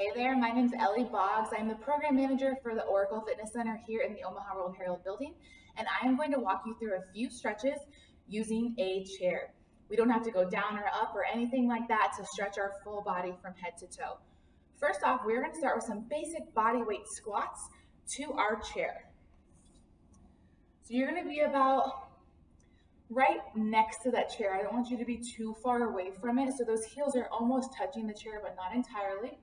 Hey there, my name's Ellie Boggs. I'm the program manager for the Oracle Fitness Center here in the Omaha World Herald building, and I am going to walk you through a few stretches using a chair. We don't have to go down or up or anything like that to stretch our full body from head to toe. First off, we're going to start with some basic body weight squats to our chair. So you're going to be about right next to that chair. I don't want you to be too far away from it, so those heels are almost touching the chair but not entirely.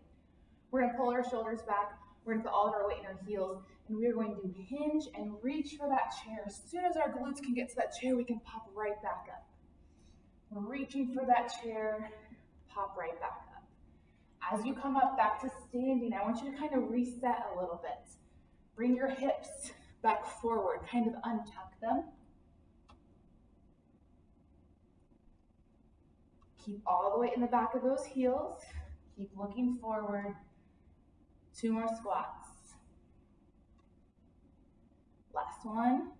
We're going to pull our shoulders back, we're going to put all of our weight in our heels, and we're going to hinge and reach for that chair. As soon as our glutes can get to that chair, we can pop right back up. We're reaching for that chair, pop right back up. As you come up back to standing, I want you to kind of reset a little bit. Bring your hips back forward, kind of untuck them. Keep all the weight in the back of those heels. Keep looking forward. 2 more squats. Last one.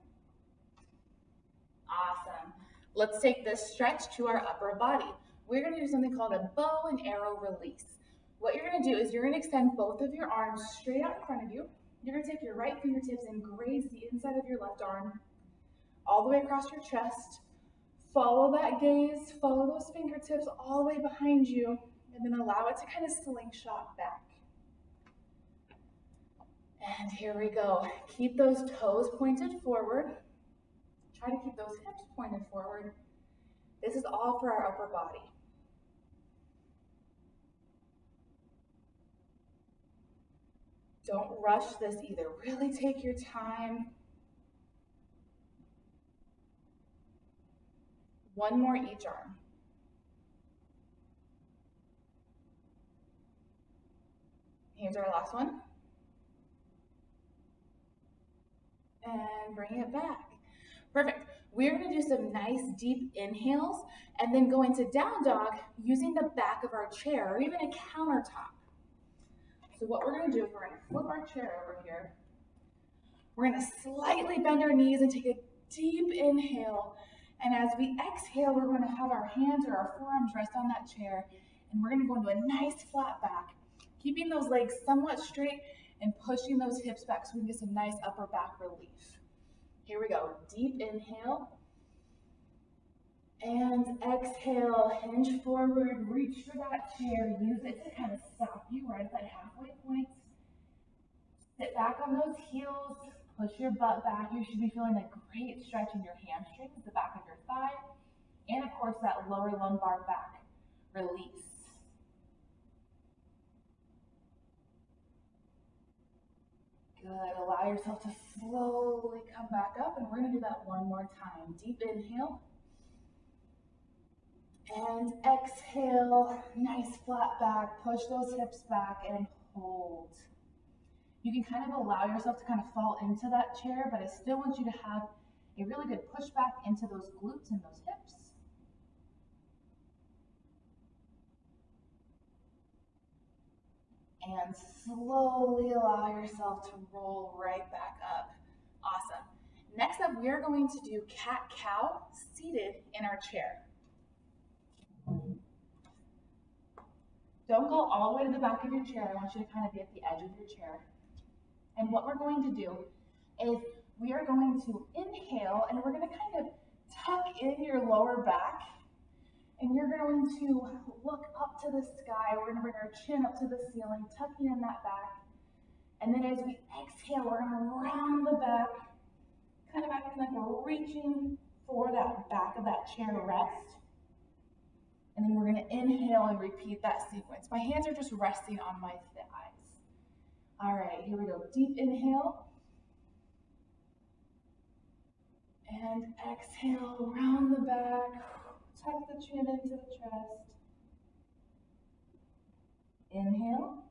Awesome. Let's take this stretch to our upper body. We're going to do something called a bow and arrow release. What you're going to do is you're going to extend both of your arms straight out in front of you. You're going to take your right fingertips and graze the inside of your left arm all the way across your chest. Follow that gaze, follow those fingertips all the way behind you, and then allow it to kind of slingshot back. And here we go. Keep those toes pointed forward. Try to keep those hips pointed forward. This is all for our upper body. Don't rush this either. Really take your time. 1 more each arm. Here's our last one. And bring it back. Perfect. We're going to do some nice deep inhales and then go into down dog using the back of our chair or even a countertop. So what we're going to do is we're going to flip our chair over here. We're going to slightly bend our knees and take a deep inhale. And as we exhale, we're going to have our hands or our forearms rest on that chair. And we're going to go into a nice flat back, keeping those legs somewhat straight and pushing those hips back so we can get some nice upper back relief. Here we go. Deep inhale. And exhale. Hinge forward. Reach for that chair. Use it to kind of stop you right at that halfway point. Sit back on those heels. Push your butt back. You should be feeling a great stretch in your hamstrings, the back of your thigh, and of course that lower lumbar back release. Good. Allow yourself to slowly come back up, and we're going to do that 1 more time. Deep inhale. And exhale. Nice flat back. Push those hips back and hold. You can kind of allow yourself to kind of fall into that chair, but I still want you to have a really good push back into those glutes and those hips. And slowly allow yourself to roll right back up. Awesome. Next up, we are going to do cat-cow seated in our chair. Don't go all the way to the back of your chair. I want you to kind of be at the edge of your chair. And what we're going to do is we are going to inhale and we're going to kind of tuck in your lower back. And you're going to look up to the sky. We're going to bring our chin up to the ceiling, tucking in that back. And then as we exhale, we're going to round the back, kind of acting like we're reaching for that back of that chair rest. And then we're going to inhale and repeat that sequence. My hands are just resting on my thighs. All right, here we go. Deep inhale. And exhale, round the back. Tuck the chin into the chest. Inhale.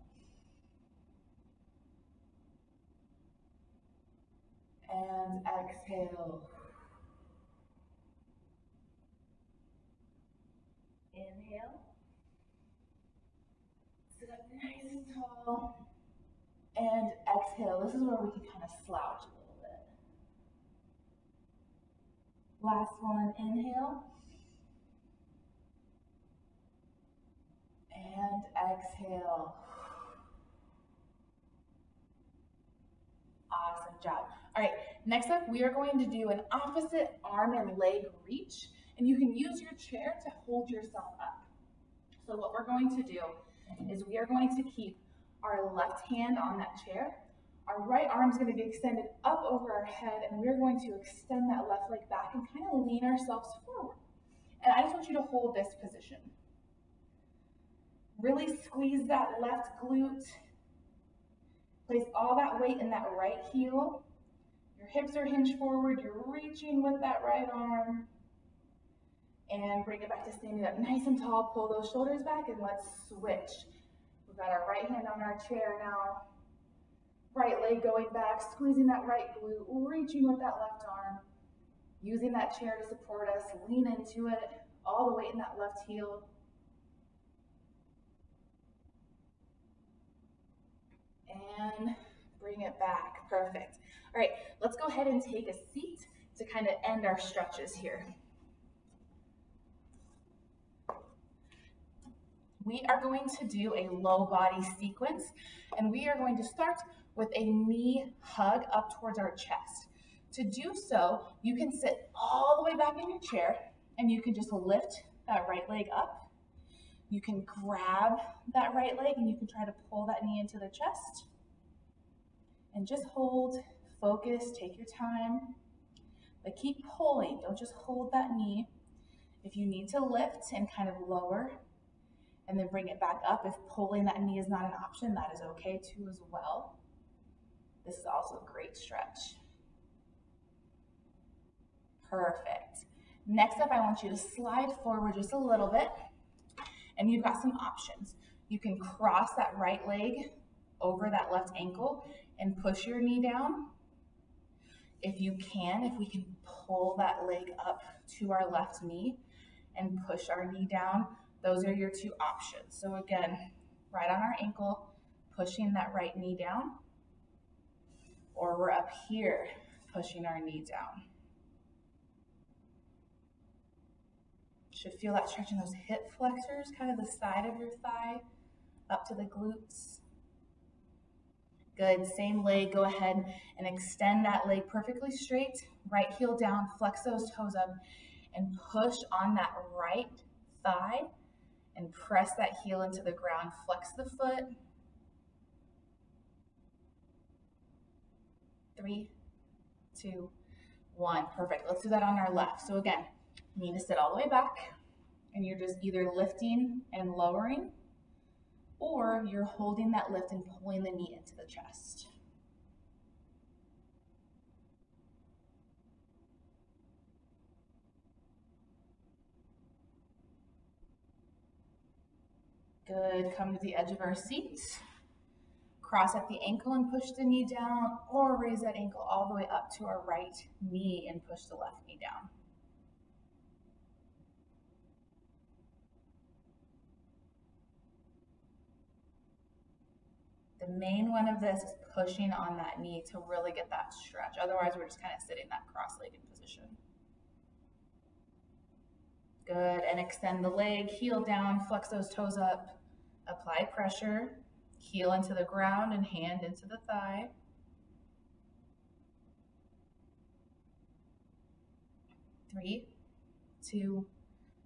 And exhale. Inhale. Sit up nice and tall. And exhale. This is where we can kind of slouch a little bit. Last one, inhale. And exhale. job. All right, next up, we are going to do an opposite arm and leg reach, and you can use your chair to hold yourself up. So what we're going to do is we are going to keep our left hand on that chair. Our right arm is going to be extended up over our head, and we're going to extend that left leg back and kind of lean ourselves forward. And I just want you to hold this position. Really squeeze that left glute. Place all that weight in that right heel. Your hips are hinged forward. You're reaching with that right arm. And bring it back to standing up nice and tall. Pull those shoulders back and let's switch. We've got our right hand on our chair now. Right leg going back, squeezing that right glute, reaching with that left arm. Using that chair to support us. Lean into it. All the weight in that left heel. And bring it back. Perfect. All right, let's go ahead and take a seat to kind of end our stretches here. We are going to do a low body sequence, and we are going to start with a knee hug up towards our chest. To do so, you can sit all the way back in your chair, and you can just lift that right leg up. You can grab that right leg, and you can try to pull that knee into the chest. And just hold, focus, take your time, but keep pulling. Don't just hold that knee. If you need to lift and kind of lower, and then bring it back up. If pulling that knee is not an option, that is okay too as well. This is also a great stretch. Perfect. Next up, I want you to slide forward just a little bit, and you've got some options. You can cross that right leg over that left ankle and push your knee down. If we can pull that leg up to our left knee and push our knee down, those are your two options. So again, right on our ankle, pushing that right knee down, or we're up here, pushing our knee down. Should feel that stretch in those hip flexors, kind of the side of your thigh, up to the glutes. Good, same leg, go ahead and extend that leg perfectly straight, right heel down, flex those toes up, and push on that right thigh, and press that heel into the ground. Flex the foot. 3, 2, 1. Perfect. Let's do that on our left. So again, you need to sit all the way back, and you're just either lifting and lowering, or you're holding that lift and pulling the knee into the chest. Good, come to the edge of our seat. Cross at the ankle and push the knee down, or raise that ankle all the way up to our right knee and push the left knee down. The main one of this is pushing on that knee to really get that stretch. Otherwise, we're just kind of sitting that cross-legged position. Good, and extend the leg, heel down, flex those toes up, apply pressure, heel into the ground and hand into the thigh. 3, 2,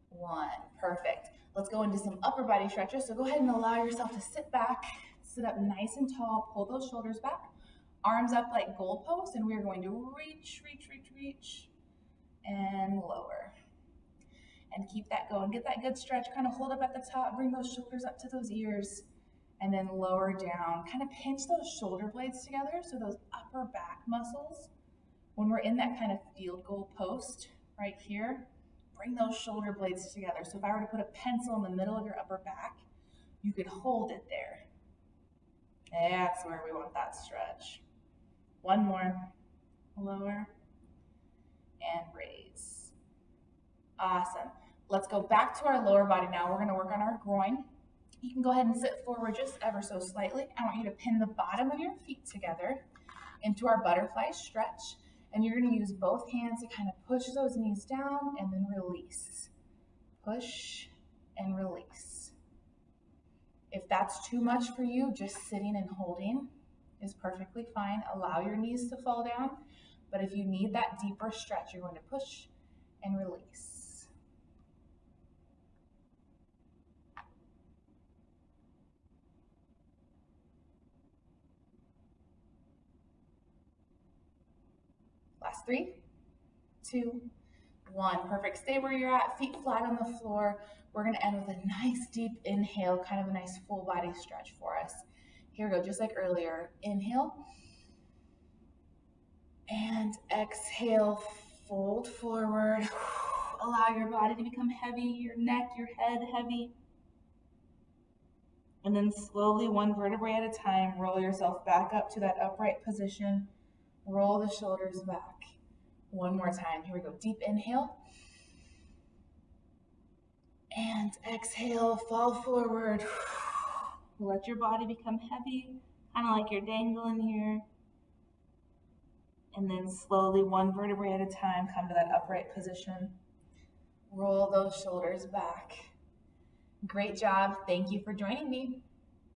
1. Perfect. Let's go into some upper body stretches. So go ahead and allow yourself to sit back, sit up nice and tall, pull those shoulders back, arms up like goalposts, and we're going to reach, reach, reach, reach, and lower. And keep that going. Get that good stretch. Kind of hold up at the top. Bring those shoulders up to those ears. And then lower down. Kind of pinch those shoulder blades together. So those upper back muscles, when we're in that kind of field goal post right here, bring those shoulder blades together. So if I were to put a pencil in the middle of your upper back, you could hold it there. That's where we want that stretch. One more. Lower. And raise. Awesome. Let's go back to our lower body now. We're going to work on our groin. You can go ahead and sit forward just ever so slightly. I want you to pin the bottom of your feet together into our butterfly stretch. And you're going to use both hands to kind of push those knees down and then release. Push and release. If that's too much for you, just sitting and holding is perfectly fine. Allow your knees to fall down, but if you need that deeper stretch, you're going to push and release. Last 3, 2, 1. Perfect. Stay where you're at, feet flat on the floor. We're going to end with a nice deep inhale, kind of a nice full body stretch for us. Here we go, just like earlier. Inhale. And exhale, fold forward. Allow your body to become heavy, your neck, your head heavy. And then slowly, one vertebrae at a time, roll yourself back up to that upright position. Roll the shoulders back. One more time. Here we go. Deep inhale. And exhale, fall forward. Let your body become heavy, kind of like you're dangling here. And then slowly, one vertebrae at a time, come to that upright position. Roll those shoulders back. Great job. Thank you for joining me.